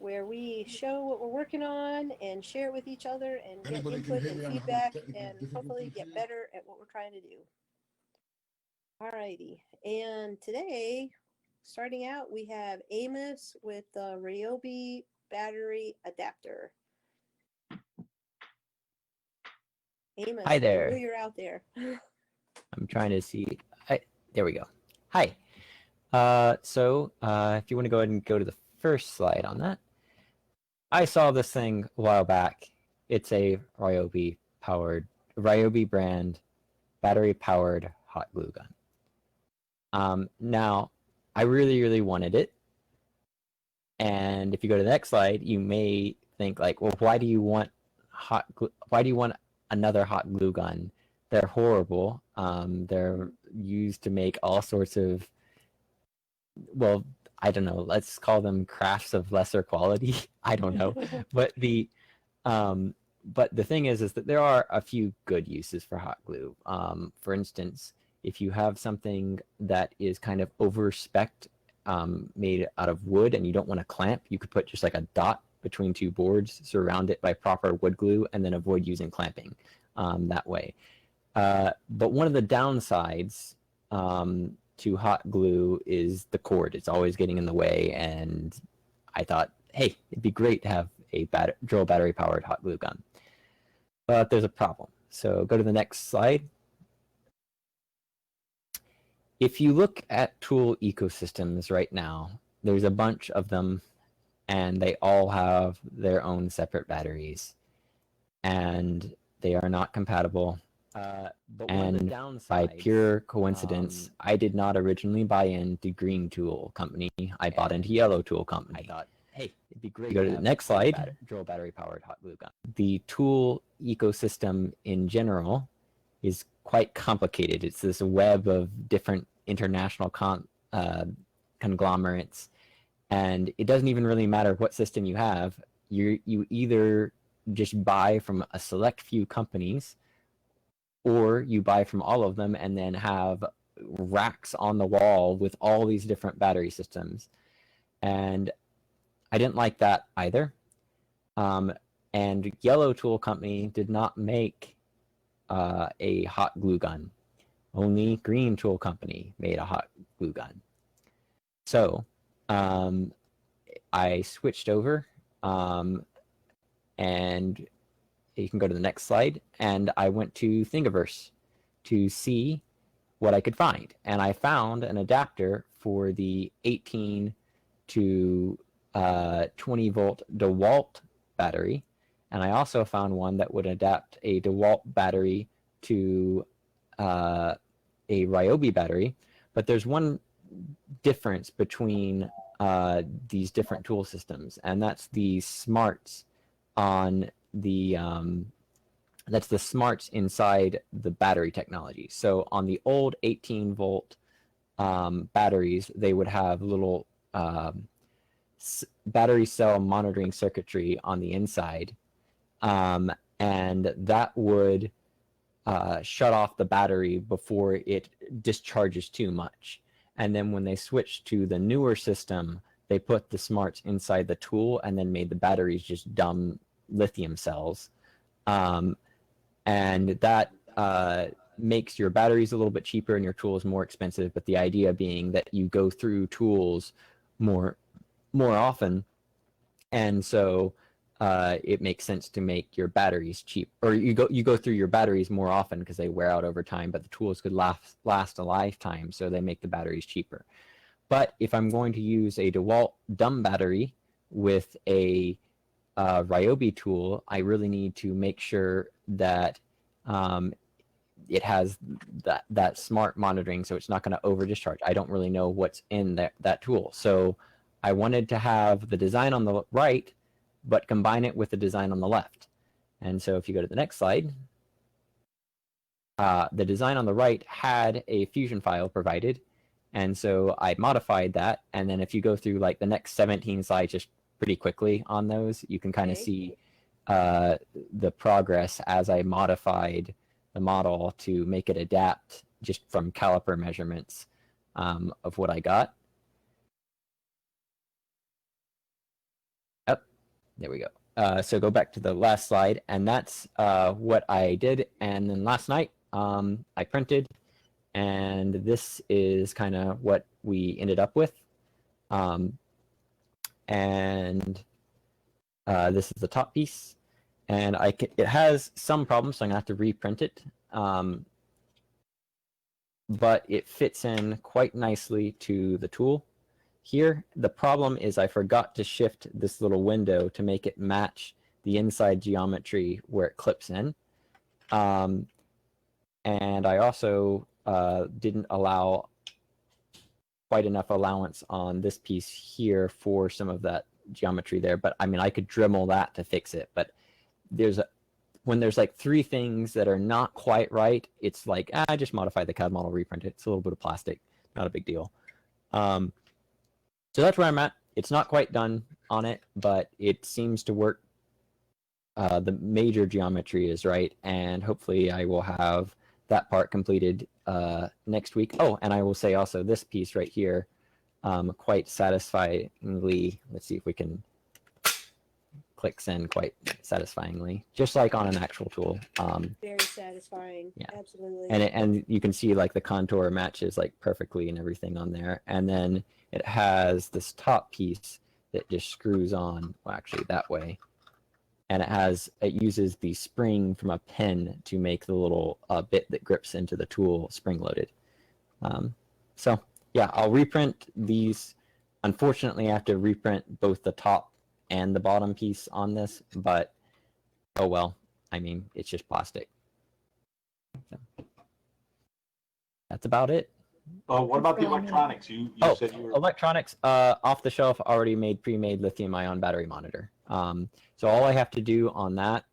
where we show what we're working on and share it with each other and get Anybody can input hear and me? I'm having feedback technical and hopefully difficulties get here. better at what we're trying to do. Alrighty, and today, starting out, we have Amos with the Ryobi battery adapter. Hi Amos, I know there. you're out there. I'm trying to see. There we go. Hi. If you want to go ahead and go to the first slide on that, I saw this thing a while back. It's a Ryobi brand battery powered hot glue gun. Now, I really, really wanted it. And if you go to the next slide, you may think like, well, why do you want another hot glue gun? They're horrible. They're used to make all sorts of, well, I don't know, let's call them crafts of lesser quality. I don't know. But the thing is that there are a few good uses for hot glue. For instance, if you have something that is kind of over-spec'd, made out of wood, and you don't want to clamp, you could put just like a dot between two boards, surround it by proper wood glue, and then avoid using clamping that way. But one of the downsides to hot glue is the cord. It's always getting in the way, and I thought, hey, it'd be great to have a drill battery powered hot glue gun. But there's a problem. So go to the next slide. If you look at tool ecosystems right now, there's a bunch of them, and they all have their own separate batteries, and they are not compatible. And by pure coincidence, I did not originally buy into Green Tool Company. I bought into Yellow Tool Company. I thought, hey, it'd be great. You go to the next slide. Drill battery powered hot glue gun. The tool ecosystem in general is quite complicated. It's this web of different international conglomerates, and it doesn't even really matter what system you have. You either just buy from a select few companies, or you buy from all of them and then have racks on the wall with all these different battery systems. And I didn't like that either. And Yellow Tool Company did not make a hot glue gun. Only Green Tool Company made a hot glue gun. So I switched over, and you can go to the next slide, and I went to Thingiverse to see what I could find. And I found an adapter for the 18 to 20 volt DeWalt battery. And I also found one that would adapt a DeWalt battery to a Ryobi battery. But there's one difference between these different tool systems, and that's the smarts on the that's the smarts inside the battery technology. So on the old 18 volt batteries, they would have little battery cell monitoring circuitry on the inside, and that would shut off the battery before it discharges too much. And then when they switched to the newer system, they put the smarts inside the tool and then made the batteries just dumb lithium cells. And that makes your batteries a little bit cheaper and your tools more expensive, but the idea being that you go through tools more often, and so it makes sense to make your batteries cheap, or you go through your batteries more often because they wear out over time, but the tools could last a lifetime, so they make the batteries cheaper. But if I'm going to use a DeWalt dumb battery with a Ryobi tool, I really need to make sure that it has that smart monitoring, so it's not going to over discharge. I don't really know what's in that tool, so I wanted to have the design on the right, but combine it with the design on the left. And so if you go to the next slide, the design on the right had a fusion file provided, and so I modified that. And then if you go through like the next 17 slides just pretty quickly on those, you can kind of see the progress as I modified the model to make it adapt just from caliper measurements of what I got. Yep. There we go. So go back to the last slide, and that's what I did. And then last night, I printed, and this is kind of what we ended up with. And this is the top piece, and it has some problems, so I'm gonna have to reprint it. But it fits in quite nicely to the tool. Here, the problem is I forgot to shift this little window to make it match the inside geometry where it clips in. And I also didn't allow quite enough allowance on this piece here for some of that geometry there. But I mean, I could Dremel that to fix it. But when there's like three things that are not quite right, it's like, just modify the CAD model, reprint it. It's a little bit of plastic, not a big deal. So that's where I'm at. It's not quite done on it, but it seems to work. The major geometry is right, and hopefully I will have that part completed next week. Oh, and I will say also this piece right here, quite satisfyingly, let's see if we can clicks in quite satisfyingly, just like on an actual tool. Very satisfying. Yeah, absolutely. And you can see like the contour matches like perfectly and everything on there. And then it has this top piece that just screws on, well, actually that way. And it uses the spring from a pin to make the little bit that grips into the tool spring loaded. So yeah, I'll reprint these. Unfortunately, I have to reprint both the top and the bottom piece on this, but oh well. I mean, it's just plastic. So, that's about it. What about the electronics? You said you were... Electronics, off the shelf, already made pre-made lithium-ion battery monitor. So all I have to do on that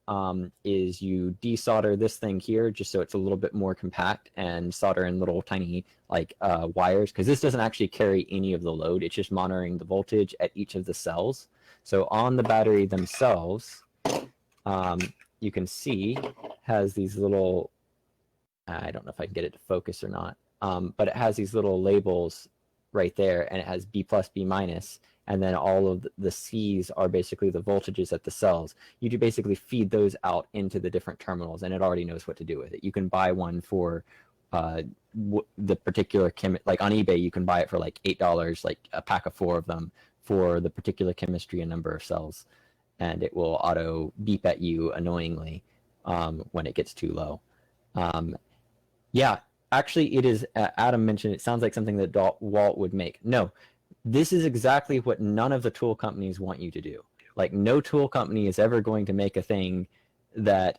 is you desolder this thing here just so it's a little bit more compact, and solder in little tiny like wires, because this doesn't actually carry any of the load. It's just monitoring the voltage at each of the cells. So on the battery themselves, you can see has these little, I don't know if I can get it to focus or not, but it has these little labels right there, and it has B plus, B minus, and then all of the C's are basically the voltages at the cells. You do basically feed those out into the different terminals, and it already knows what to do with it. You can buy one for the particular like on eBay, you can buy it for like $8, like a pack of 4 of them for the particular chemistry and number of cells, and it will auto beep at you annoyingly when it gets too low. Yeah, actually, it is. Adam mentioned it sounds like something that Walt would make. No, this is exactly what none of the tool companies want you to do. Like, no tool company is ever going to make a thing that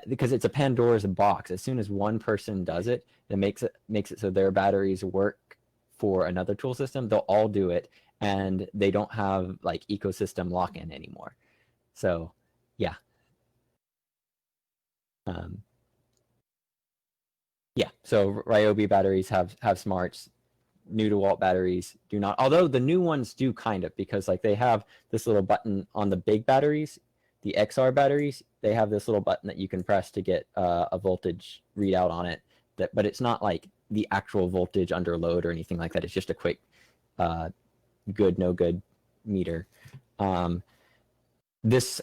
because it's a Pandora's box. As soon as one person does it, that makes it so their batteries work for another tool system, they'll all do it, and they don't have like ecosystem lock-in anymore. So, yeah. Yeah, so Ryobi batteries have smarts. New to Walt batteries do not. Although the new ones do kind of, because like they have this little button on the big batteries, the XR batteries. They have this little button that you can press to get a voltage readout on it. But it's not like the actual voltage under load or anything like that. It's just a quick good, no good meter. This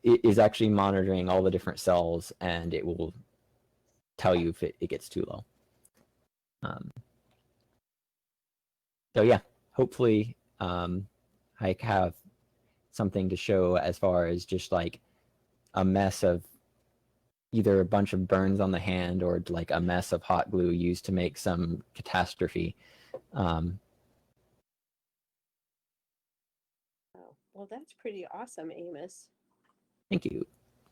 is actually monitoring all the different cells, and it will tell you if it gets too low. So yeah, hopefully I have something to show as far as just like a mess of either a bunch of burns on the hand or like a mess of hot glue used to make some catastrophe. Oh, well, that's pretty awesome, Amos. Thank you.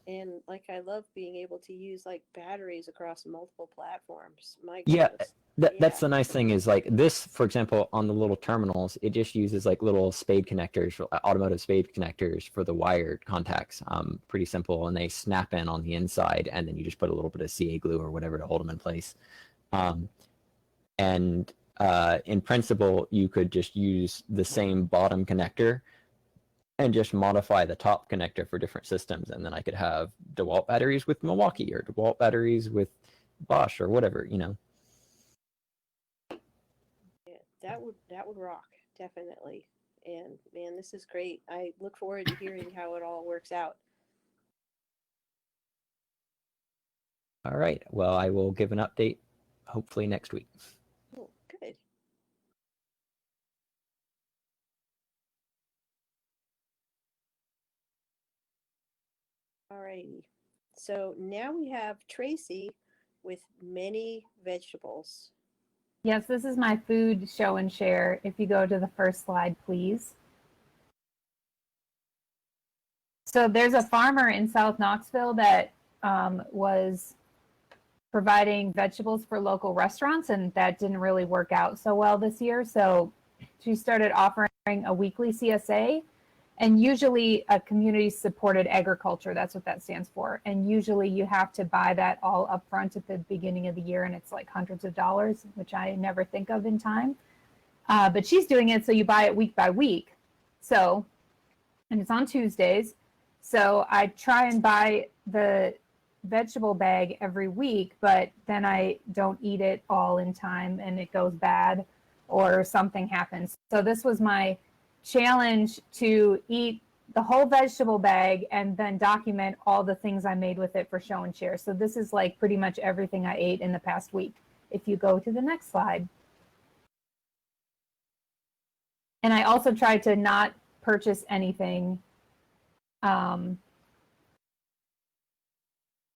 And like, I love being able to use like batteries across multiple platforms. My Yeah, goodness. that's the nice thing is like this, for example, on the little terminals, it just uses like little spade connectors, automotive spade connectors for the wired contacts. Pretty simple, and they snap in on the inside, and then you just put a little bit of CA glue or whatever to hold them in place. And in principle, you could just use the same bottom connector and just modify the top connector for different systems, and then I could have DeWalt batteries with Milwaukee or DeWalt batteries with Bosch or whatever, you know. Yeah, that would rock, definitely. And man, this is great. I look forward to hearing how it all works out. All right. Well, I will give an update hopefully next week. Oh, good. Alrighty. So now we have Tracy with many vegetables. Yes, this is my food show and share. If you go to the first slide, please. So there's a farmer in South Knoxville that was providing vegetables for local restaurants, and that didn't really work out so well this year. So she started offering a weekly CSA, and usually a community supported agriculture. That's what that stands for. And usually you have to buy that all up front at the beginning of the year, and it's like hundreds of dollars, which I never think of in time. But she's doing it, so you buy it week by week. So, and it's on Tuesdays. So I try and buy the vegetable bag every week, but then I don't eat it all in time and it goes bad or something happens. So this was my challenge, to eat the whole vegetable bag and then document all the things I made with it for show and share. So this is like pretty much everything I ate in the past week. If you go to the next slide. And I also tried to not purchase anything.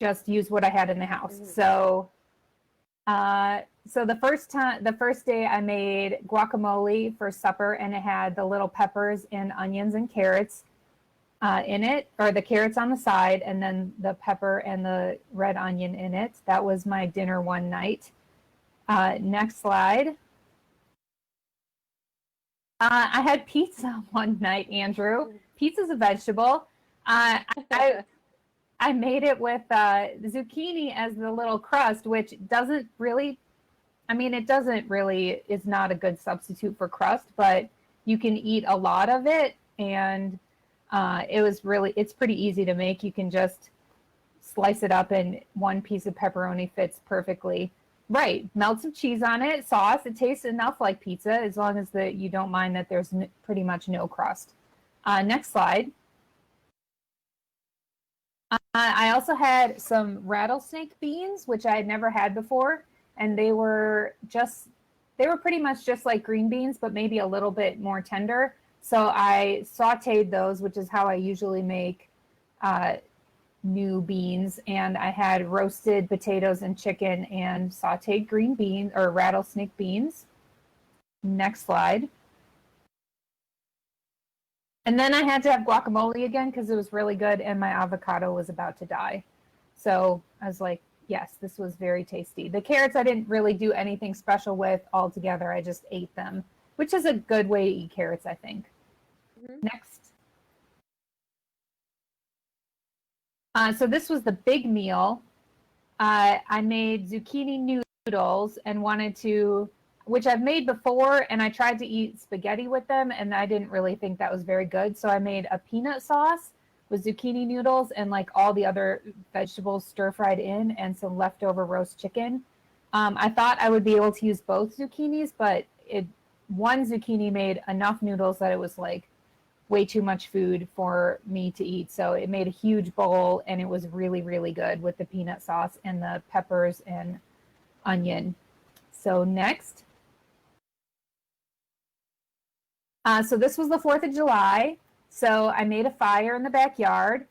Just use what I had in the house. So the first day I made guacamole for supper, and it had the little peppers and onions and carrots in it, or the carrots on the side, and then the pepper and the red onion in it. That was my dinner one night. Next slide. I had pizza one night, Andrew. Pizza's a vegetable. I made it with zucchini as the little crust, which doesn't really, is not a good substitute for crust, but you can eat a lot of it. And it's pretty easy to make. You can just slice it up, and one piece of pepperoni fits perfectly. Right. Melt some cheese on it, sauce. It tastes enough like pizza, as long as you don't mind that there's pretty much no crust. Next slide. I also had some rattlesnake beans, which I had never had before, and they were pretty much just like green beans, but maybe a little bit more tender. So I sauteed those, which is how I usually make new beans, and I had roasted potatoes and chicken and sauteed green beans or rattlesnake beans. Next slide. And then I had to have guacamole again because it was really good and my avocado was about to die. So I was like, yes, this was very tasty. The carrots I didn't really do anything special with altogether. I just ate them, which is a good way to eat carrots, I think. Next. So this was the big meal. I made zucchini noodles and which I've made before, and I tried to eat spaghetti with them, and I didn't really think that was very good. So I made a peanut sauce with zucchini noodles and like all the other vegetables stir-fried in, and some leftover roast chicken. I thought I would be able to use both zucchinis, but one zucchini made enough noodles that it was like way too much food for me to eat. So it made a huge bowl, and it was really, really good with the peanut sauce and the peppers and onion. So next. So this was the 4th of July. So I made a fire in the backyard,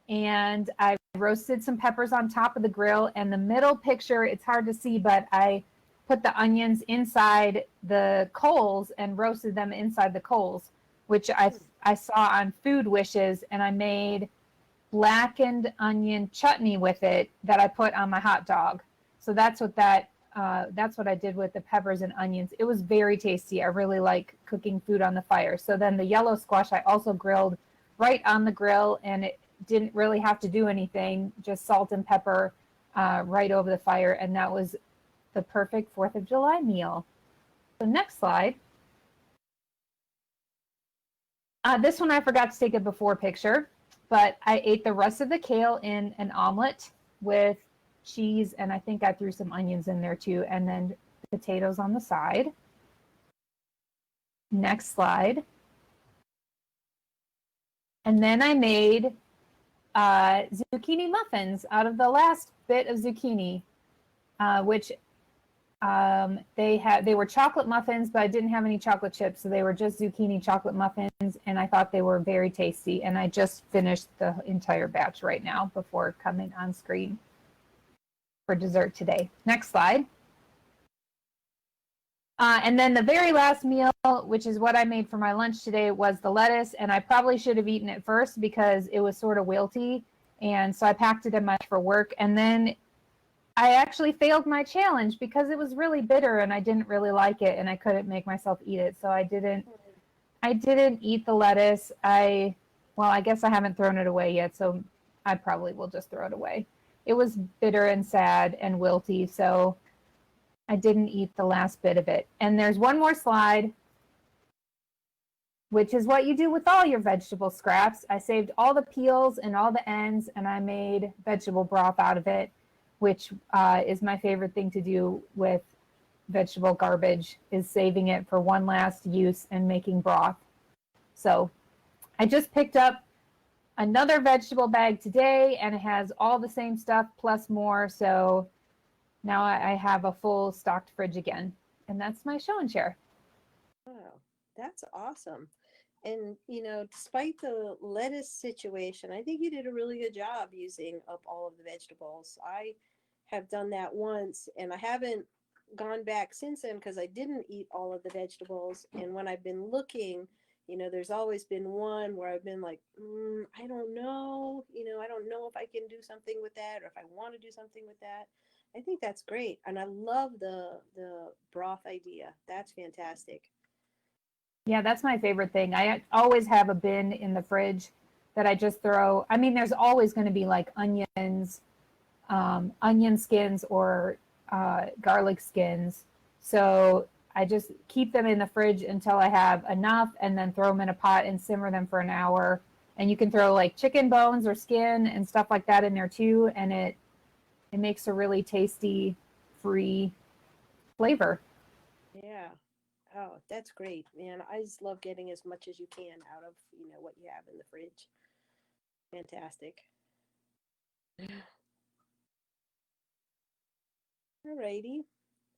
and I roasted some peppers on top of the grill. And the middle picture, it's hard to see, but I put the onions inside the coals and roasted them inside the coals, which I saw on Food Wishes, and I made blackened onion chutney with it that I put on my hot dog. So that's what I did with the peppers and onions. It was very tasty. I really like cooking food on the fire. So then the yellow squash I also grilled right on the grill, and it didn't really have to do anything, just salt and pepper right over the fire. And that was the perfect 4th of July meal. So next slide. This one I forgot to take a before picture, but I ate the rest of the kale in an omelet with cheese, and I think I threw some onions in there too, and then potatoes on the side. Next slide. And then I made zucchini muffins out of the last bit of zucchini, which they were chocolate muffins, but I didn't have any chocolate chips, so they were just zucchini chocolate muffins, and I thought they were very tasty. And I just finished the entire batch right now before coming on screen for dessert today. Next slide. And then the very last meal, which is what I made for my lunch today, was the lettuce. And I probably should have eaten it first because it was sort of wilty. And so I packed it in my for work. And then I actually failed my challenge because it was really bitter and I didn't really like it and I couldn't make myself eat it. So I didn't eat the lettuce. I guess I haven't thrown it away yet. So I probably will just throw it away. It was bitter and sad and wilty. So I didn't eat the last bit of it. And there's one more slide, which is what you do with all your vegetable scraps. I saved all the peels and all the ends, and I made vegetable broth out of it, which is my favorite thing to do with vegetable garbage, is saving it for one last use and making broth. So I just picked up another vegetable bag today, and it has all the same stuff plus more. So now I have a full stocked fridge again. And that's my show and share. Wow, that's awesome. And, despite the lettuce situation, I think you did a really good job using up all of the vegetables. I have done that once, and I haven't gone back since then because I didn't eat all of the vegetables. And when I've been looking, there's always been one where I've been like, I don't know, I don't know if I can do something with that or if I want to do something with that. I think that's great. And I love the broth idea. That's fantastic. Yeah, that's my favorite thing. I always have a bin in the fridge that I just throw. I mean, there's always going to be like onions, onion skins or garlic skins. So I just keep them in the fridge until I have enough and then throw them in a pot and simmer them for an hour. And you can throw like chicken bones or skin and stuff like that in there too. And it makes a really tasty, free flavor. Yeah. Oh, that's great, man. I just love getting as much as you can out of, what you have in the fridge. Fantastic. Alrighty.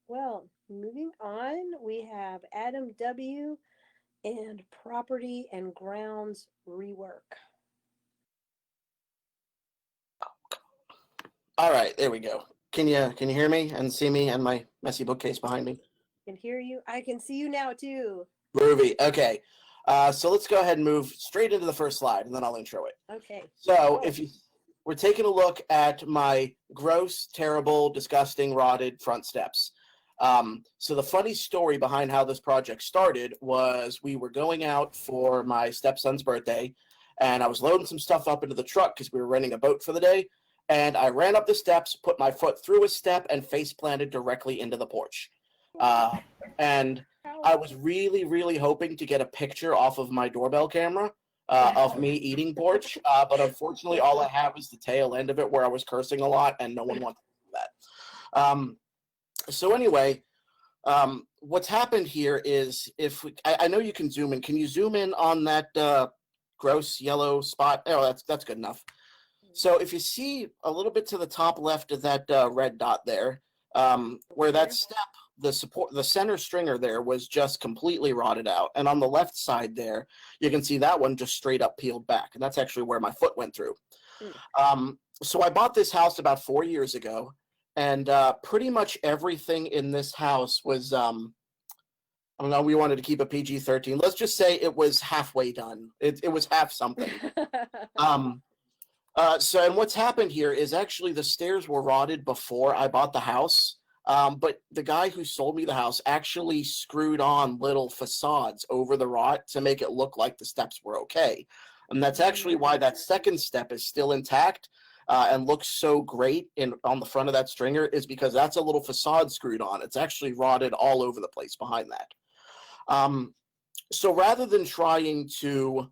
Well, moving on, we have Adam W. and Property and Grounds Rework. All right, there we go. Can you hear me and see me and my messy bookcase behind me? I can hear you. I can see you now too. Groovy. Okay. So let's go ahead and move straight into the first slide, and then I'll intro it. Okay. So we're taking a look at my gross, terrible, disgusting, rotted front steps. So the funny story behind how this project started was we were going out for my stepson's birthday, and I was loading some stuff up into the truck because we were renting a boat for the day. And I ran up the steps, put my foot through a step, and face planted directly into the porch. And I was really, really hoping to get a picture off of my doorbell camera of me eating porch. But unfortunately, all I have is the tail end of it where I was cursing a lot, and no one wanted to do that. So anyway, what's happened here is I know you can zoom in. Can you zoom in on that gross yellow spot? Oh, that's good enough. So if you see a little bit to the top left of that red dot there, where that step, the center stringer there was just completely rotted out. And on the left side there, you can see that one just straight up peeled back. And that's actually where my foot went through. So I bought this house about 4 years ago. And pretty much everything in this house was, I don't know, we wanted to keep a PG-13. Let's just say it was halfway done. It was half something. And what's happened here is actually the stairs were rotted before I bought the house. But the guy who sold me the house actually screwed on little facades over the rot to make it look like the steps were okay. And that's actually why that second step is still intact and looks so great on the front of that stringer, is because that's a little facade screwed on. It's actually rotted all over the place behind that. So rather than trying to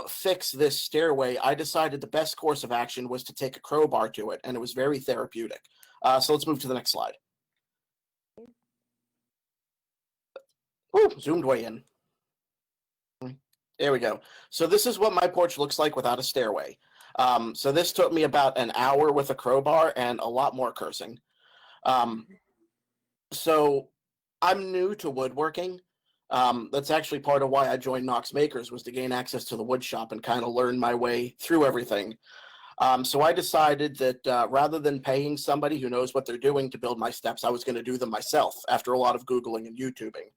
fix this stairway, I decided the best course of action was to take a crowbar to it, and it was very therapeutic. So let's move to the next slide. Ooh, zoomed way in. There we go. So this is what my porch looks like without a stairway. So this took me about an hour with a crowbar and a lot more cursing. So I'm new to woodworking. That's actually part of why I joined Knox Makers, was to gain access to the wood shop and kind of learn my way through everything. So I decided that rather than paying somebody who knows what they're doing to build my steps, I was going to do them myself after a lot of Googling and YouTubing.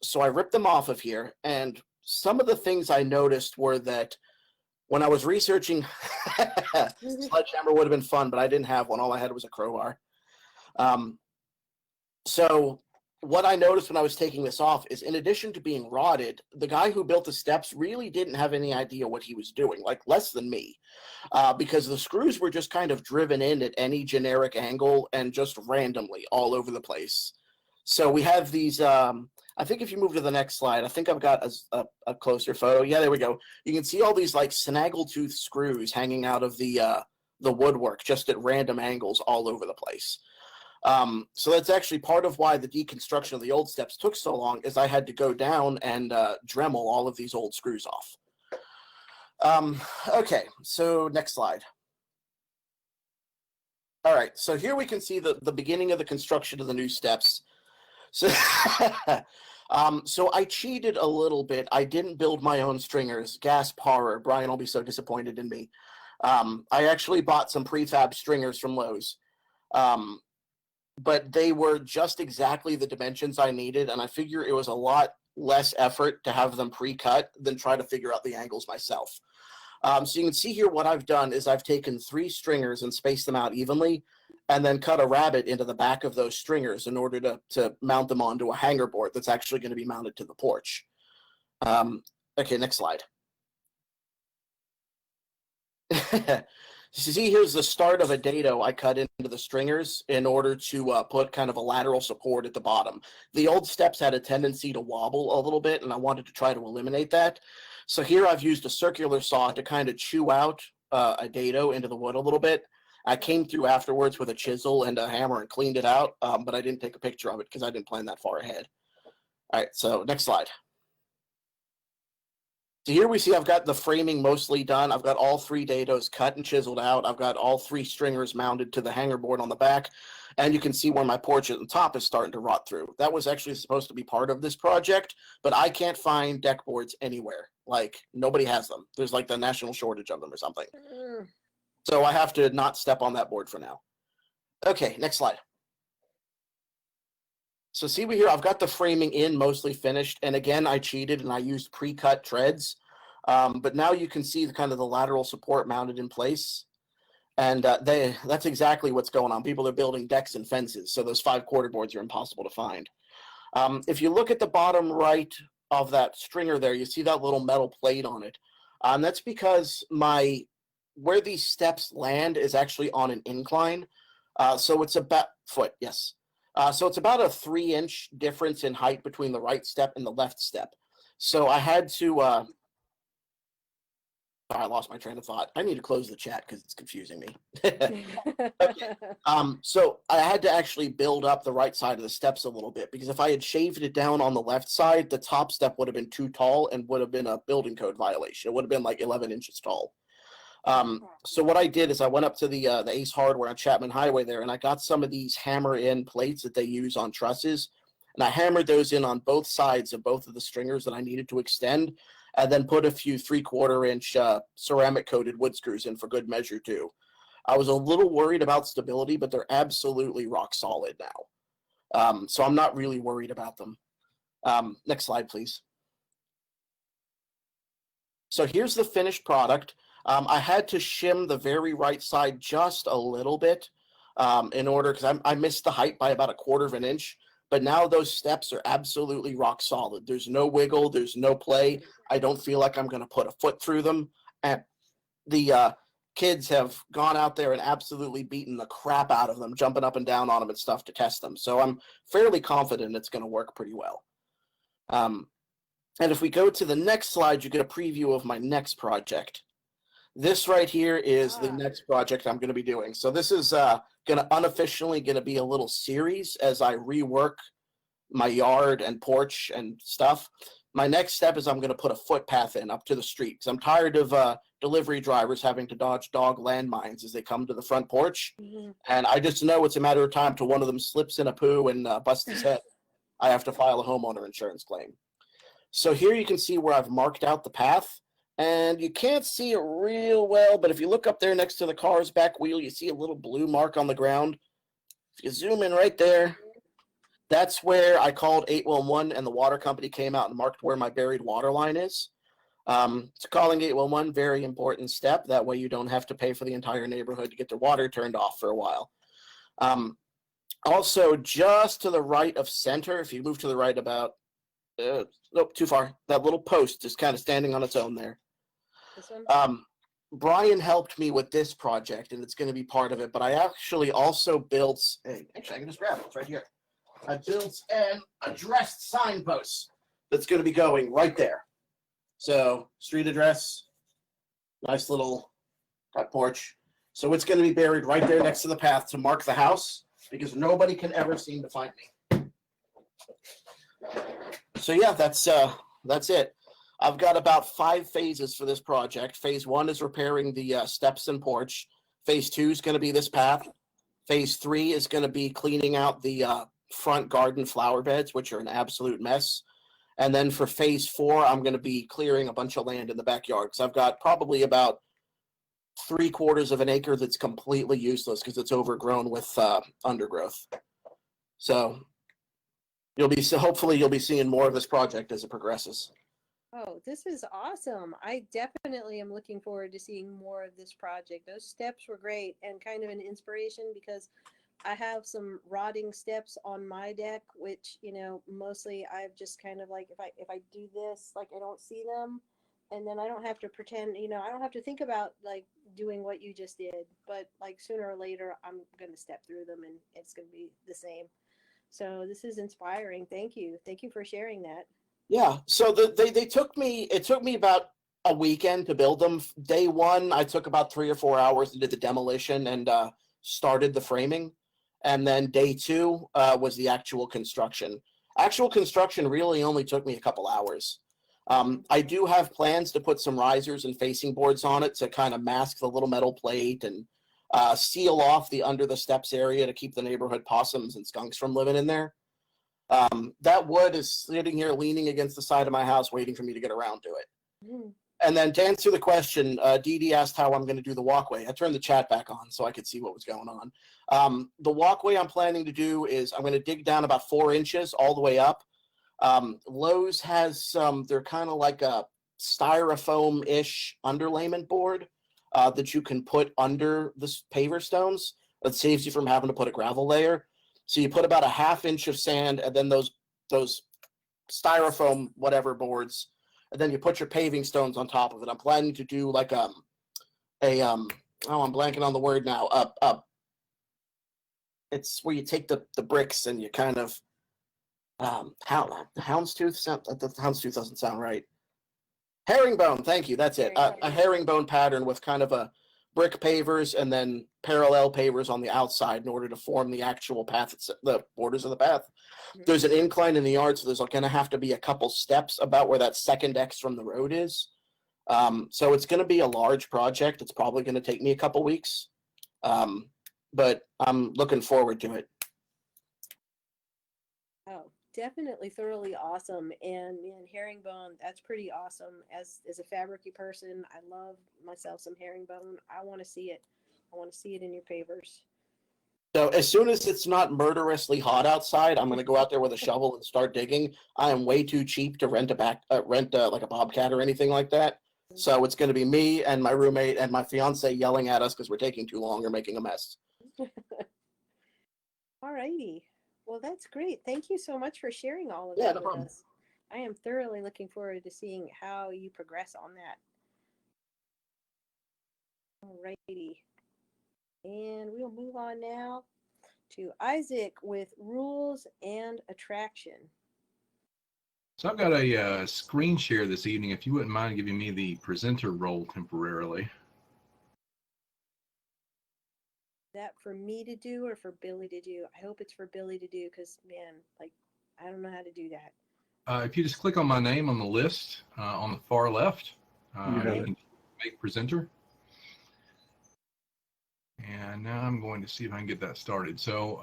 So I ripped them off of here, and some of the things I noticed were that when I was researching, sledgehammer would have been fun, but I didn't have one. All I had was a crowbar. So what I noticed when I was taking this off is, in addition to being rotted, the guy who built the steps really didn't have any idea what he was doing, like less than me, because the screws were just kind of driven in at any generic angle and just randomly all over the place. So we have these, I think if you move to the next slide, I think I've got a closer photo. Yeah, there we go. You can see all these like snaggletooth screws hanging out of the woodwork just at random angles all over the place. So that's actually part of why the deconstruction of the old steps took so long, is I had to go down and Dremel all of these old screws off. Okay, so next slide. All right, so here we can see the beginning of the construction of the new steps. So, so I cheated a little bit. I didn't build my own stringers. Gasp horror. Brian will be so disappointed in me. I actually bought some prefab stringers from Lowe's. But they were just exactly the dimensions I needed, and I figure it was a lot less effort to have them pre-cut than try to figure out the angles myself. So you can see here what I've done is I've taken 3 stringers and spaced them out evenly, and then cut a rabbet into the back of those stringers in order to mount them onto a hanger board that's actually going to be mounted to the porch. Okay, next slide. See, here's the start of a dado I cut into the stringers in order to put kind of a lateral support at the bottom. The old steps had a tendency to wobble a little bit, and I wanted to try to eliminate that. So here I've used a circular saw to kind of chew out a dado into the wood a little bit. I came through afterwards with a chisel and a hammer and cleaned it out, but I didn't take a picture of it because I didn't plan that far ahead. All right, so next slide. So here we see I've got the framing mostly done. I've got all 3 dados cut and chiseled out. I've got all 3 stringers mounted to the hanger board on the back. And you can see where my porch at the top is starting to rot through. That was actually supposed to be part of this project, but I can't find deck boards anywhere. Like, nobody has them. There's like the national shortage of them or something. So I have to not step on that board for now. Okay, next slide. So see here, I've got the framing in mostly finished. And again, I cheated and I used pre-cut treads. But now you can see the kind of the lateral support mounted in place. And that's exactly what's going on. People are building decks and fences. So those 5-quarter boards are impossible to find. If you look at the bottom right of that stringer there, you see that little metal plate on it. That's because where these steps land is actually on an incline. So it's about foot, yes. So it's about a 3-inch difference in height between the right step and the left step. So I had to, I lost my train of thought. I need to close the chat because it's confusing me. Okay. So I had to actually build up the right side of the steps a little bit, because if I had shaved it down on the left side, the top step would have been too tall and would have been a building code violation. It would have been like 11 inches tall. So what I did is I went up to the Ace Hardware on Chapman Highway there, and I got some of these hammer-in plates that they use on trusses, and I hammered those in on both sides of both of the stringers that I needed to extend, and then put a few 3/4-inch ceramic-coated wood screws in for good measure too. I was a little worried about stability, but they're absolutely rock solid now. So I'm not really worried about them. Next slide, please. So here's the finished product. I had to shim the very right side just a little bit in order, because I missed the height by about 1/4 of an inch. But now those steps are absolutely rock solid. There's no wiggle. There's no play. I don't feel like I'm going to put a foot through them. And the kids have gone out there and absolutely beaten the crap out of them, jumping up and down on them and stuff to test them. So I'm fairly confident it's going to work pretty well. And if we go to the next slide, you get a preview of my next project. This right here is the next project I'm going to be doing. So this is unofficially going to be a little series as I rework my yard and porch and stuff. My next step is I'm going to put a footpath in up to the street because I'm tired of delivery drivers having to dodge dog landmines as they come to the front porch. Mm-hmm. And I just know it's a matter of time till one of them slips in a poo and busts his head. I have to file a homeowner insurance claim. So here you can see where I've marked out the path. And you can't see it real well, but if you look up there next to the car's back wheel, you see a little blue mark on the ground. If you zoom in right there, that's where I called 811 and the water company came out and marked where my buried water line is. So calling 811, very important step. That way you don't have to pay for the entire neighborhood to get the water turned off for a while. Also, just to the right of center, if you move to the right about, nope, too far, that little post is kind of standing on its own there. This one? Brian helped me with this project, and it's going to be part of it, but I actually also built, actually I can just grab it, it's right here. I built an addressed signpost that's going to be going right there. So, street address, nice little front porch. So it's going to be buried right there next to the path to mark the house, because nobody can ever seem to find me. So yeah, that's it. I've got about 5 phases for this project. Phase 1 is repairing the steps and porch. Phase 2 is going to be this path. Phase 3 is going to be cleaning out the front garden flower beds, which are an absolute mess. And then for phase 4, I'm going to be clearing a bunch of land in the backyard because I've got probably about 3/4 of an acre that's completely useless because it's overgrown with undergrowth. So hopefully you'll be seeing more of this project as it progresses. Oh, this is awesome. I definitely am looking forward to seeing more of this project. Those steps were great and kind of an inspiration because I have some rotting steps on my deck, which, mostly I've just kind of like, if I do this, like I don't see them, and then I don't have to pretend, I don't have to think about like doing what you just did, but like sooner or later, I'm going to step through them and it's going to be the same. So this is inspiring. Thank you. Thank you for sharing that. Yeah, so it took me about a weekend to build them. Day 1, I took about 3 or 4 hours and did the demolition and started the framing. And then day 2 was the actual construction. Actual construction really only took me a couple hours. I do have plans to put some risers and facing boards on it to kind of mask the little metal plate and seal off the under the steps area to keep the neighborhood possums and skunks from living in there. That wood is sitting here leaning against the side of my house waiting for me to get around to it. Mm. And then to answer the question, Dee Dee asked how I'm going to do the walkway. I turned the chat back on so I could see what was going on. The walkway I'm planning to do is I'm going to dig down about 4 inches all the way up. Lowe's has some, they're kind of like a styrofoam-ish underlayment board that you can put under the paver stones. That saves you from having to put a gravel layer. So you put about a 1/2 inch of sand and then those styrofoam whatever boards, and then you put your paving stones on top of it. I'm planning to do like I'm blanking on the word now. It's where you take the bricks and you kind of houndstooth sound. The houndstooth doesn't sound right. Herringbone, thank you. That's it. A herringbone pattern with kind of a brick pavers and then parallel pavers on the outside in order to form the actual path, the borders of the path. There's an incline in the yard, so there's going to have to be a couple steps about where that second X from the road is. So it's going to be a large project. It's probably going to take me a couple weeks, but I'm looking forward to it. Oh, definitely thoroughly awesome. And man, herringbone, that's pretty awesome. As a fabricy person, I love myself some herringbone. I want to see it. I want to see it in your pavers. So as soon as it's not murderously hot outside, I'm going to go out there with a shovel and start digging. I am way too cheap to rent like a bobcat or anything like that. So it's going to be me and my roommate and my fiance yelling at us because we're taking too long or making a mess. All righty. Well, that's great. Thank you so much for sharing all of Yeah, that no with problem. us. I am thoroughly looking forward to seeing how you progress on that. All righty. And we'll move on now to Isaac with rules and attraction. So I've got a screen share this evening. If you wouldn't mind giving me the presenter role temporarily. Is that for me to do or for Billy to do? I hope it's for Billy to do because, man, like, I don't know how to do that. If you just click on my name on the list on the far left, You have you it. can make presenter. And now I'm going to see if I can get that started. So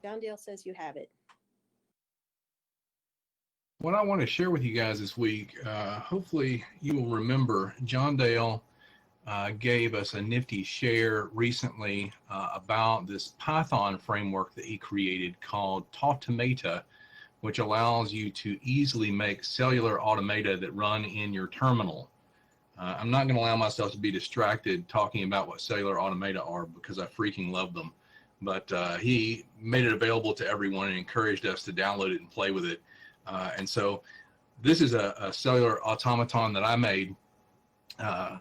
John Dale says you have it. what I want to share with you guys this week, hopefully you will remember John Dale gave us a nifty share recently about this Python framework that he created called Tautomata, which allows you to easily make cellular automata that run in your terminal. I'm not going to allow myself to be distracted talking about what cellular automata are because I freaking love them. But he made it available to everyone and encouraged us to download it and play with it. And so this is a cellular automaton that I made,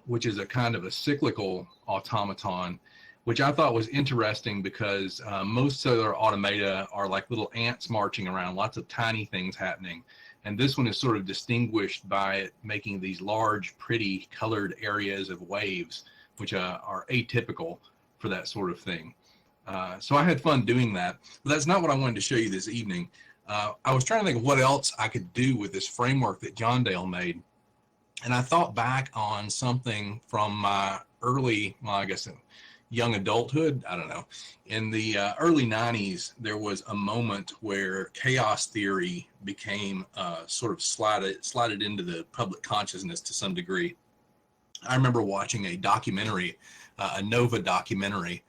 which is a kind of a cyclical automaton, which I thought was interesting because most cellular automata are like little ants marching around, lots of tiny things happening. And this one is sort of distinguished by it making these large, pretty colored areas of waves, which are atypical for that sort of thing. So I had fun doing that, but that's not what I wanted to show you this evening. I was trying to think of what else I could do with this framework that John Dale made. And I thought back on something from my early, well, I guess young adulthood, I don't know. In the early 90s, there was a moment where chaos theory became sort of slided into the public consciousness to some degree. I remember watching a documentary, a Nova documentary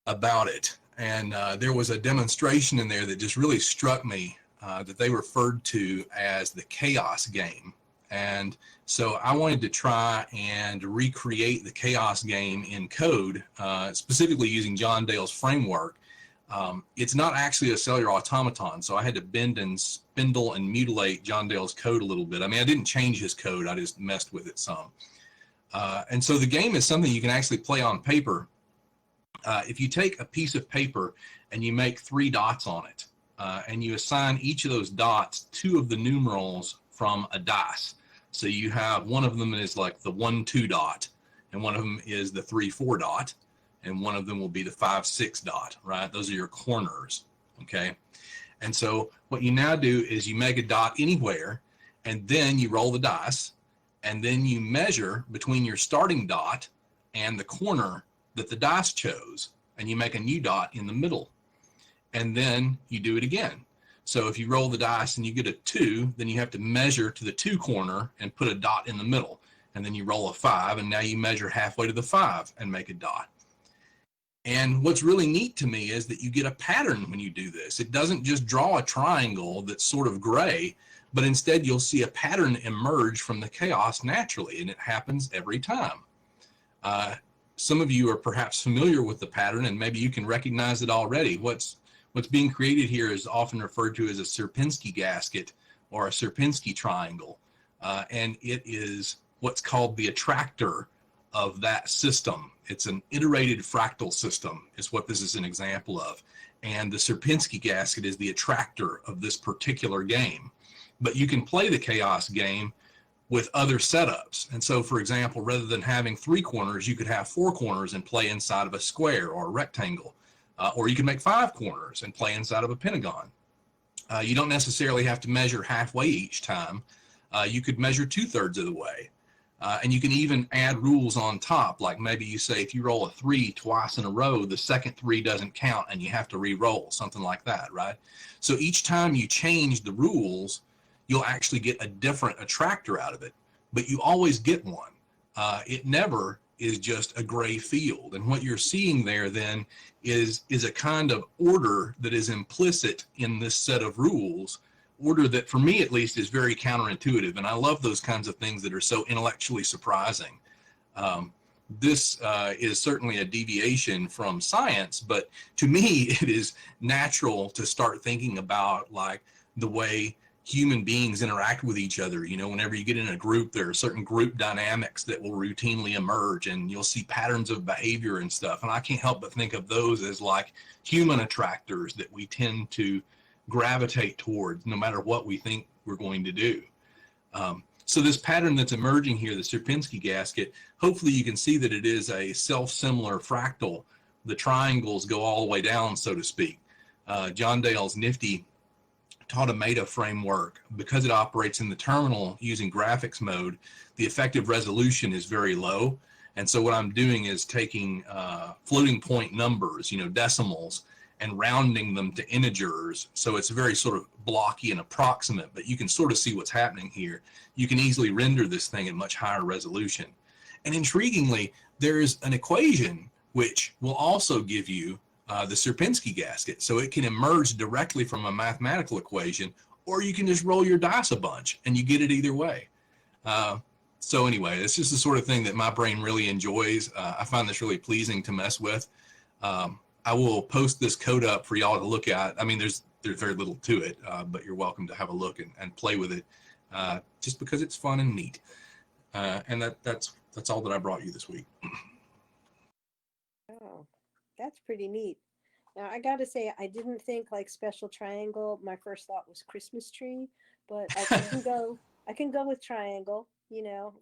about it. And there was a demonstration in there that just really struck me that they referred to as the chaos game. And so I wanted to try and recreate the chaos game in code, specifically using John Dale's framework. It's not actually a cellular automaton, so I had to bend and spindle and mutilate John Dale's code a little bit. I mean, I didn't change his code, I just messed with it some. And so the game is something you can actually play on paper. If you take a piece of paper and you make 3 dots on it, and you assign each of those dots 2 of the numerals from a dice. So you have one of them is like the 1, 2 dot, and one of them is the 3, 4 dot, and one of them will be the 5, 6 dot, right? Those are your corners, okay? And so what you now do is you make a dot anywhere, and then you roll the dice, and then you measure between your starting dot and the corner that the dice chose, and you make a new dot in the middle. And then you do it again. So if you roll the dice and you get a 2, then you have to measure to the 2 corner and put a dot in the middle. And then you roll a 5, and now you measure halfway to the 5 and make a dot. And what's really neat to me is that you get a pattern when you do this. It doesn't just draw a triangle that's sort of gray, but instead you'll see a pattern emerge from the chaos naturally, and it happens every time. Some of you are perhaps familiar with the pattern, and maybe you can recognize it already. What's being created here is often referred to as a Sierpinski gasket or a Sierpinski triangle, and it is what's called the attractor of that system. It's an iterated fractal system is what this is an example of, and the Sierpinski gasket is the attractor of this particular game. But you can play the chaos game with other setups. And so, for example, rather than having 3 corners, you could have 4 corners and play inside of a square or a rectangle. Or you can make 5 corners and play inside of a pentagon. You don't necessarily have to measure halfway each time. You could measure 2/3 of the way. And you can even add rules on top, like maybe you say if you roll a 3 twice in a row, the second 3 doesn't count and you have to re-roll, something like that, right? So each time you change the rules, you'll actually get a different attractor out of it, but you always get one. It never is just a gray field. And what you're seeing there then is a kind of order that is implicit in this set of rules, order that for me at least is very counterintuitive. And I love those kinds of things that are so intellectually surprising. This is certainly a deviation from science, but to me it is natural to start thinking about like the way human beings interact with each other. You know, whenever you get in a group, there are certain group dynamics that will routinely emerge, and you'll see patterns of behavior and stuff. And I can't help but think of those as like human attractors that we tend to gravitate towards no matter what we think we're going to do. So this pattern that's emerging here, the Sierpinski gasket, hopefully you can see that it is a self-similar fractal. The triangles go all the way down, so to speak. John Dale's nifty Automata framework, because it operates in the terminal using graphics mode, the effective resolution is very low. And so what I'm doing is taking floating point numbers, decimals, and rounding them to integers. So it's very sort of blocky and approximate, but you can sort of see what's happening here. You can easily render this thing at much higher resolution. And intriguingly, there's an equation which will also give you the Sierpinski gasket. So it can emerge directly from a mathematical equation, or you can just roll your dice a bunch and you get it either way. So anyway, it's just the sort of thing that my brain really enjoys. I find this really pleasing to mess with. I will post this code up for y'all to look at. I mean, there's very little to it, but you're welcome to have a look and play with it, just because it's fun and neat. And that's all that I brought you this week. Oh, that's pretty neat. Now, I got to say, I didn't think like special triangle. My first thought was Christmas tree, but I can go with triangle.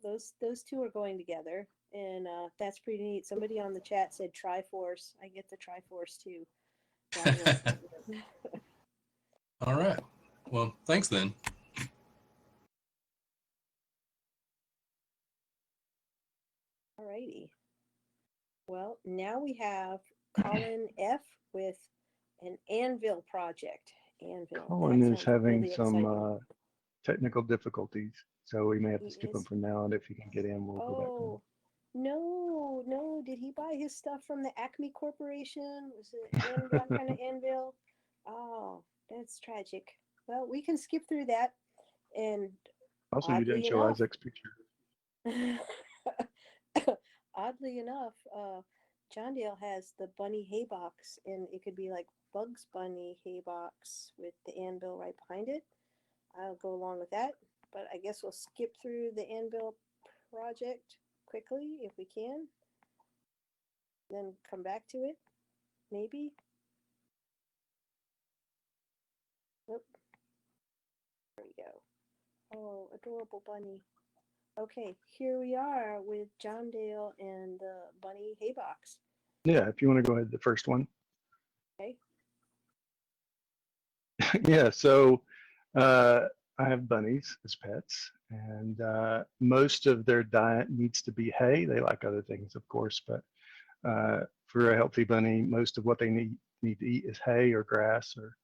Those two are going together, and that's pretty neat. Somebody on the chat said Triforce. I get the Triforce too. All right. Well, thanks then. All righty. Well, now we have Colin F. with an anvil project. Anvil. Colin is having really some technical difficulties, so we may have to He skip is? him for now, and if he can get in, we'll go back to him. Oh, no. Did he buy his stuff from the Acme Corporation? Was it that kind of anvil? Oh, that's tragic. Well, we can skip through that. And Also, you didn't oddly show enough- Isaac's picture. Oddly enough, John Dale has the bunny hay box, and it could be like Bugs Bunny hay box with the anvil right behind it. I'll go along with that, but I guess we'll skip through the anvil project quickly if we can, then come back to it, maybe. Nope. There we go. Oh, adorable bunny. Okay, here we are with John Dale and the bunny hay box. Yeah, if you want to go ahead, the first one. Okay. Yeah, so I have bunnies as pets, and most of their diet needs to be hay. They like other things, of course, but for a healthy bunny, most of what they need to eat is hay or grass or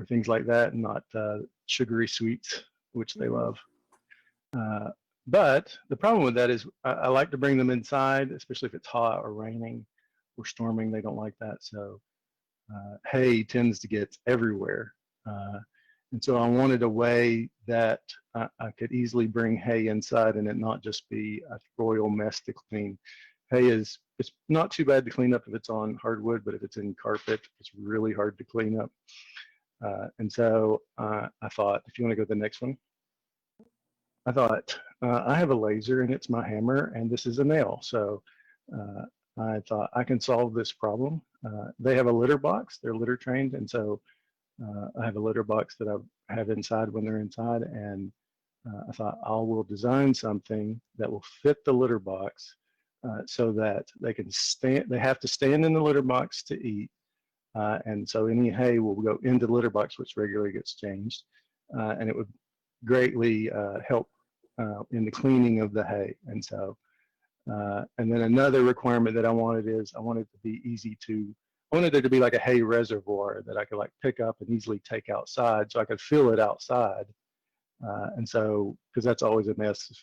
things like that, and not sugary sweets, which they love. But the problem with that is I like to bring them inside, especially if it's hot or raining or storming. They don't like that. So hay tends to get everywhere. And so I wanted a way that I could easily bring hay inside and it not just be a royal mess to clean. Hay it's not too bad to clean up if it's on hardwood, but if it's in carpet, it's really hard to clean up. And so I thought, if you want to go to the next one. I thought, I have a laser and it's my hammer and this is a nail. So I thought I can solve this problem. They have a litter box, they're litter trained. And so I have a litter box that I have inside when they're inside. And I thought I will design something that will fit the litter box so that they have to stand in the litter box to eat. And so any hay will go into the litter box, which regularly gets changed. And it would greatly help in the cleaning of the hay. And so, and then another requirement that I wanted is I wanted there to be like a hay reservoir that I could like pick up and easily take outside so I could fill it outside. And so, because that's always a mess, is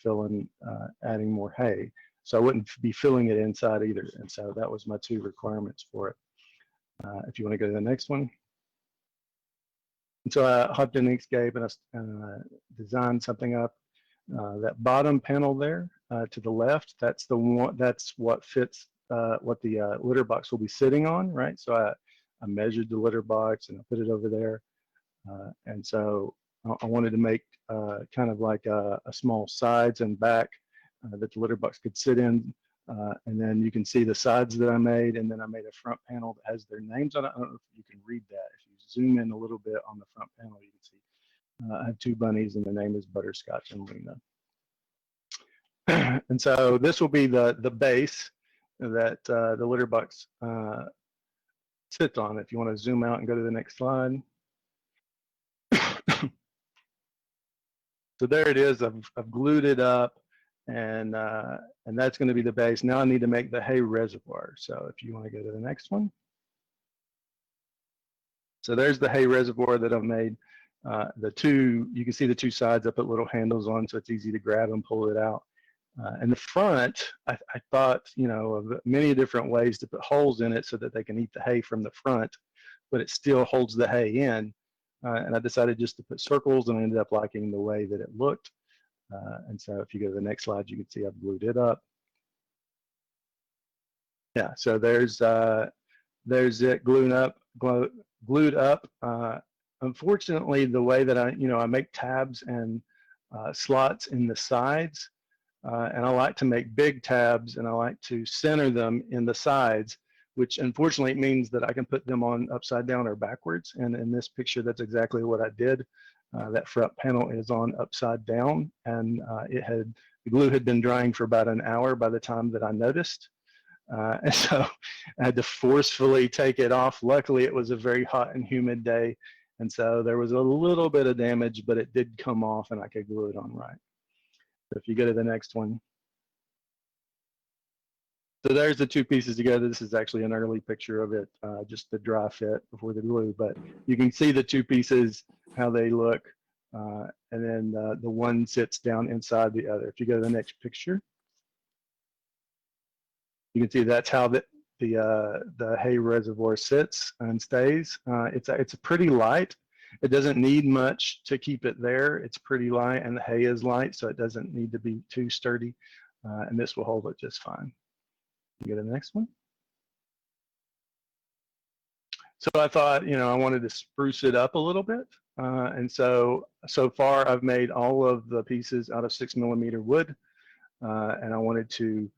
adding more hay. So I wouldn't be filling it inside either. And so that was my two requirements for it. If you want to go to the next one. And so I hopped in Inkscape and I designed something up. That bottom panel there to the left, that's the one. That's what fits what the litter box will be sitting on, right? So I measured the litter box and I put it over there. And so I wanted to make kind of like a small sides and back that the litter box could sit in. And then you can see the sides that I made, and then I made a front panel that has their names on it. I don't know if you can read that. If you zoom in a little bit on the front panel, you can see I have two bunnies, and their name is Butterscotch and Luna. And so this will be the base that the litter box sits on. If you want to zoom out and go to the next slide. So there it is. I've glued it up, and that's going to be the base. Now I need to make the hay reservoir. So if you want to go to the next one. So there's the hay reservoir that I've made. You can see the two sides. I put little handles on, so it's easy to grab and pull it out. And the front, I thought, of many different ways to put holes in it so that they can eat the hay from the front, but it still holds the hay in. And I decided just to put circles, and I ended up liking the way that it looked. And so if you go to the next slide, you can see I've glued it up. Yeah, so there's it glued up. Unfortunately, the way that I make tabs and slots in the sides, and I like to make big tabs, and I like to center them in the sides, which unfortunately means that I can put them on upside down or backwards. And in this picture, that's exactly what I did. That front panel is on upside down, and the glue had been drying for about an hour by the time that I noticed. And so I had to forcefully take it off. Luckily, it was a very hot and humid day, and so there was a little bit of damage, but it did come off, and I could glue it on right. So if you go to the next one. So there's the two pieces together. This is actually an early picture of it, just the dry fit before the glue, but you can see the two pieces, how they look, and then the one sits down inside the other. If you go to the next picture, you can see that's how the hay reservoir sits and stays. It's pretty light. It doesn't need much to keep it there. It's pretty light, and the hay is light, so it doesn't need to be too sturdy, and this will hold it just fine. You go to the next one. So I thought, I wanted to spruce it up a little bit. And so far I've made all of the pieces out of 6mm wood. And I wanted to,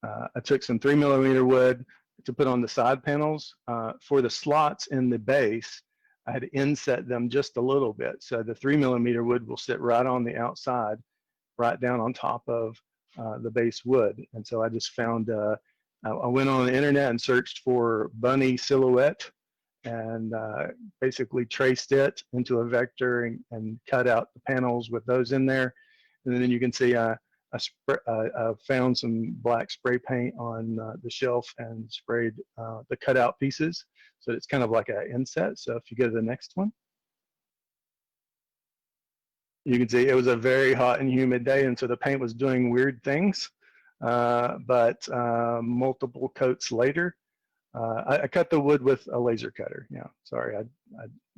I took some 3mm wood to put on the side panels. For the slots in the base, I had to inset them just a little bit. So the 3mm wood will sit right on the outside, right down on top of the base wood. And so I just found, I went on the internet and searched for bunny silhouette, and basically traced it into a vector and cut out the panels with those in there. And then you can see I found some black spray paint on the shelf and sprayed the cutout pieces. So it's kind of like an inset. So if you go to the next one. You can see it was a very hot and humid day, and so the paint was doing weird things. But multiple coats later, I cut the wood with a laser cutter. Yeah, sorry, I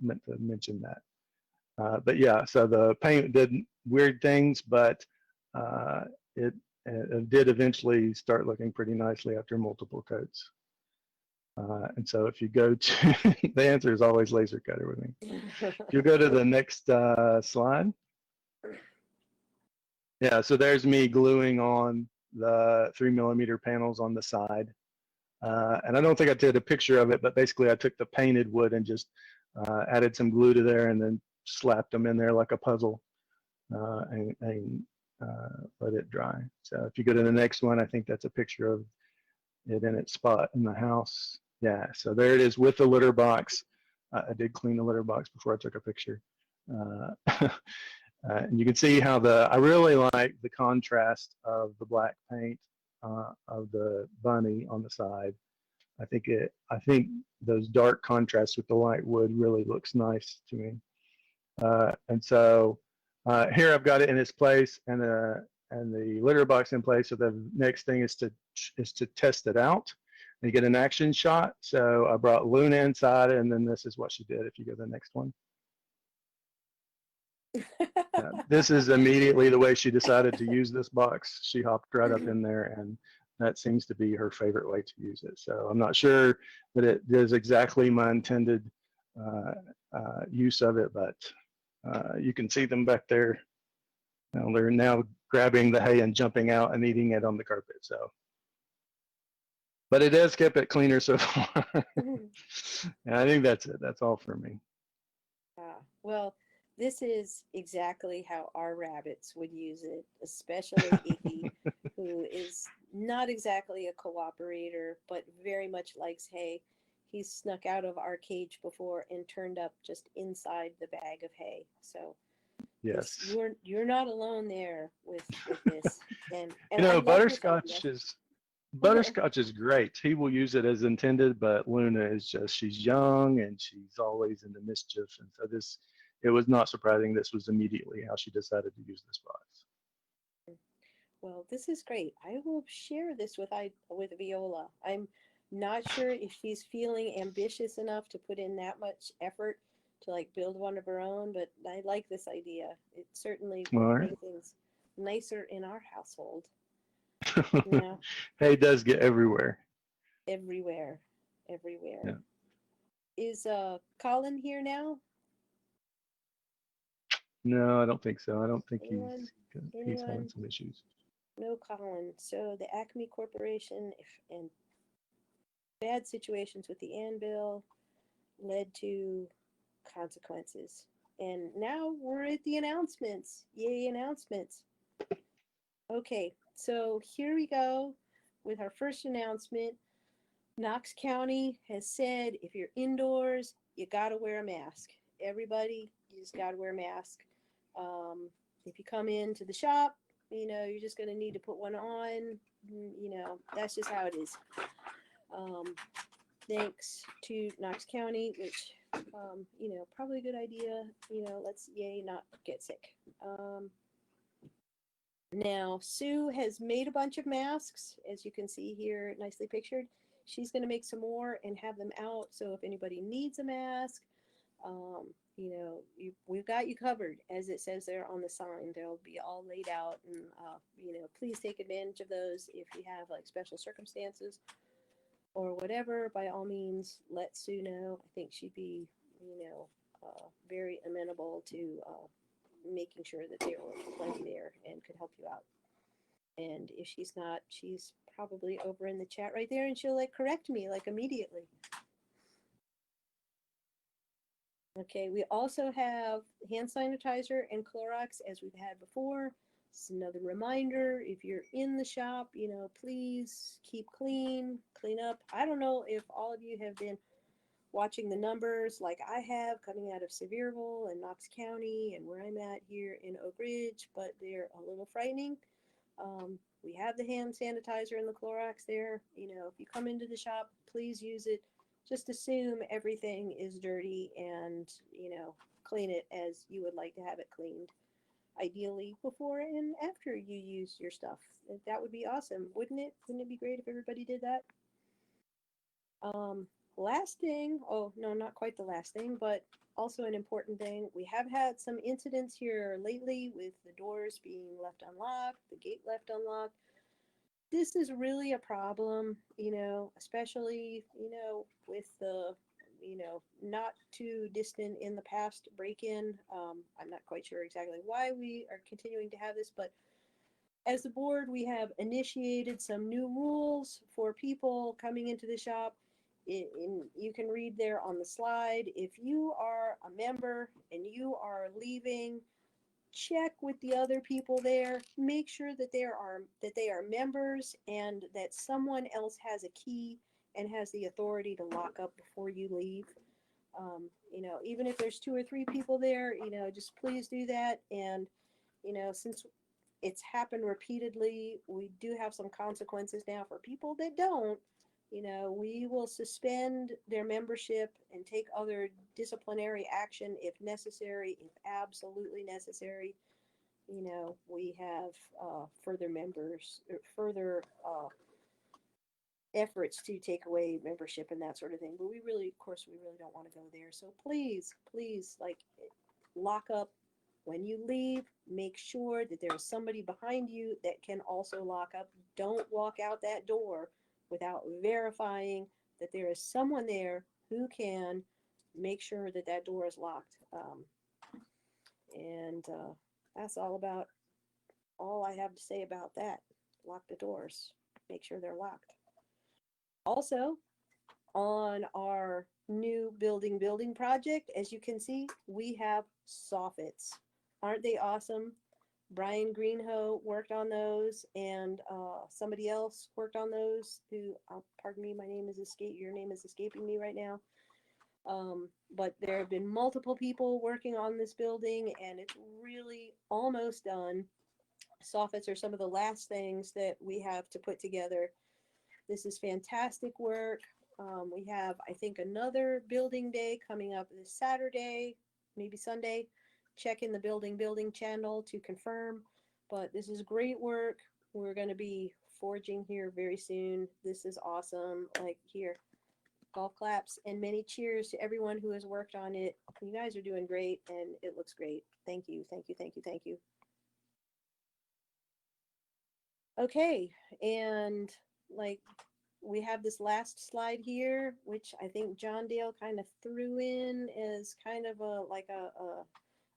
meant to mention that. But yeah, so the paint did weird things, but it did eventually start looking pretty nicely after multiple coats. And so if you go to, the answer is always laser cutter with me. If you go to the next slide. Yeah, so there's me gluing on the 3mm panels on the side. And I don't think I did a picture of it, but basically I took the painted wood and just added some glue to there and then slapped them in there like a puzzle and let it dry. So if you go to the next one, I think that's a picture of it in its spot in the house. Yeah, so there it is with the litter box. I did clean the litter box before I took a picture. And you can see how I really like the contrast of the black paint of the bunny on the side. I think those dark contrasts with the light wood really looks nice to me. And so here I've got it in its place, and the litter box in place. So the next thing is to test it out and get an action shot. So I brought Luna inside, and then this is what she did. If you go to the next one. This is immediately the way she decided to use this box. She hopped right up in there, and that seems to be her favorite way to use it. So I'm not sure that it is exactly my intended use of it, but you can see them back there. They're now grabbing the hay and jumping out and eating it on the carpet. So, but it has kept it cleaner so far. And I think that's it. That's all for me. Well, this is exactly how our rabbits would use it, especially Iggy, who is not exactly a cooperator, but very much likes hay. He's snuck out of our cage before and turned up just inside the bag of hay. So Yes. You're not alone there with this. And You know, I love this idea. Butterscotch is great. He will use it as intended, but Luna is just, she's young and she's always into mischief. And so it was not surprising this was immediately how she decided to use this box. Well, this is great. I will share this with Viola. I'm not sure if she's feeling ambitious enough to put in that much effort to like build one of her own, but I like this idea. It certainly All will right. make things nicer in our household. Now, Hay does get everywhere. everywhere. Yeah. Is Colin here now? No, I don't think so. I don't think Anyone? he's having Anyone? some issues. No Colin. So the Acme Corporation and bad situations with the anvil led to consequences. And now we're at the announcements. Yay, announcements. Okay, so here we go with our first announcement. Knox County has said if you're indoors, you got to wear a mask. Everybody, you just got to wear a mask. If you come into the shop, you're just going to need to put one on. That's just how it is. Thanks to Knox County, which, probably a good idea. Let's not get sick. Now, Sue has made a bunch of masks, as you can see here, nicely pictured. She's going to make some more and have them out. So if anybody needs a mask, we've got you covered, as it says there on the sign. They'll be all laid out, and please take advantage of those if you have like special circumstances or whatever. By all means, let Sue know. I think she'd be, very amenable to making sure that there were plenty there and could help you out. And if she's not, she's probably over in the chat right there, and she'll correct me immediately. Okay, we also have hand sanitizer and Clorox as we've had before. It's another reminder, if you're in the shop, please keep clean up. I don't know if all of you have been watching the numbers like I have coming out of Sevierville and Knox County and where I'm at here in Oak Ridge, but they're a little frightening. We have the hand sanitizer and the Clorox there. If you come into the shop, please use it. Just assume everything is dirty and, clean it as you would like to have it cleaned. Ideally before and after you use your stuff. That would be awesome, wouldn't it? Wouldn't it be great if everybody did that? Last thing, oh no, not quite the last thing, but also an important thing. We have had some incidents here lately with the doors being left unlocked, the gate left unlocked. This is really a problem, especially, with the, not too distant in the past break-in. I'm not quite sure exactly why we are continuing to have this, but as the board, we have initiated some new rules for people coming into the shop. You can read there on the slide. If you are a member and you are leaving, check with the other people there. Make sure that they are members and that someone else has a key and has the authority to lock up before you leave. Even if there's 2 or 3 people there, just please do that. And since it's happened repeatedly, we do have some consequences now for people that don't. We will suspend their membership and take other disciplinary action if necessary, if absolutely necessary. We have further efforts to take away membership and that sort of thing. But we really don't want to go there. So please, lock up when you leave. Make sure that there is somebody behind you that can also lock up. Don't walk out that door without verifying that there is someone there who can make sure that that door is locked. And that's all I have to say about that. Lock the doors. Make sure they're locked. Also, on our new building project, as you can see, we have soffits. Aren't they awesome? Brian Greenhoe worked on those, and somebody else worked on those who, pardon me, your name is escaping me right now. But there have been multiple people working on this building, and it's really almost done. Soffits are some of the last things that we have to put together. This is fantastic work. We have, I think, another building day coming up this Saturday, maybe Sunday. Check in the building channel to confirm. But this is great work. We're going to be forging here very soon. This is awesome. Like here, golf claps and many cheers to everyone who has worked on it. You guys are doing great, and it looks great. Thank you, thank you, thank you, thank you. Okay, and like we have this last slide here, which I think John Dale kind of threw in as kind of a like a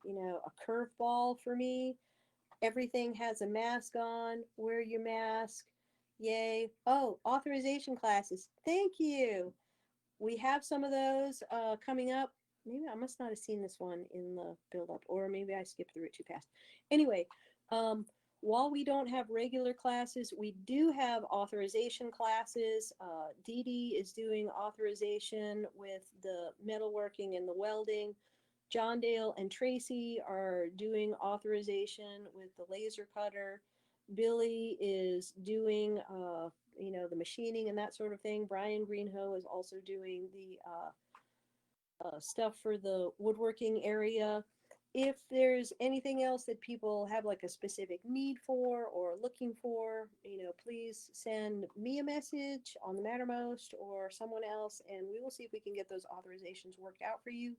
you know, a curveball for me. Everything has a mask on. Wear your mask. Yay. Oh, authorization classes. Thank you. We have some of those coming up. Maybe I must not have seen this one in the build up, or maybe I skipped through it too fast. Anyway, while we don't have regular classes, we do have authorization classes. Dee Dee is doing authorization with the metalworking and the welding. John Dale and Tracy are doing authorization with the laser cutter. Billy is doing, you know, the machining and that sort of thing. Brian Greenhoe is also doing the stuff for the woodworking area. If there's anything else that people have like a specific need for or looking for, you know, please send me a message on the Mattermost or someone else, and we will see if we can get those authorizations worked out for you.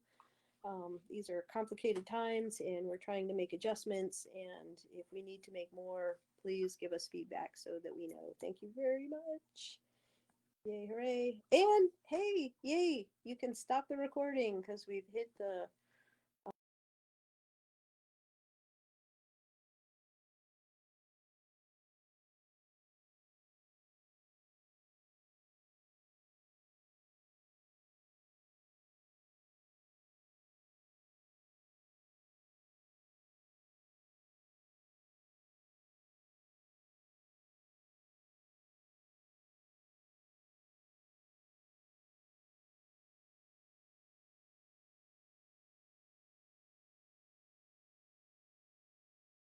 These are complicated times, and we're trying to make adjustments, and if we need to make more, please give us feedback so that we know. Thank you very much. Yay, hooray. And hey, yay, you can stop the recording because we've hit the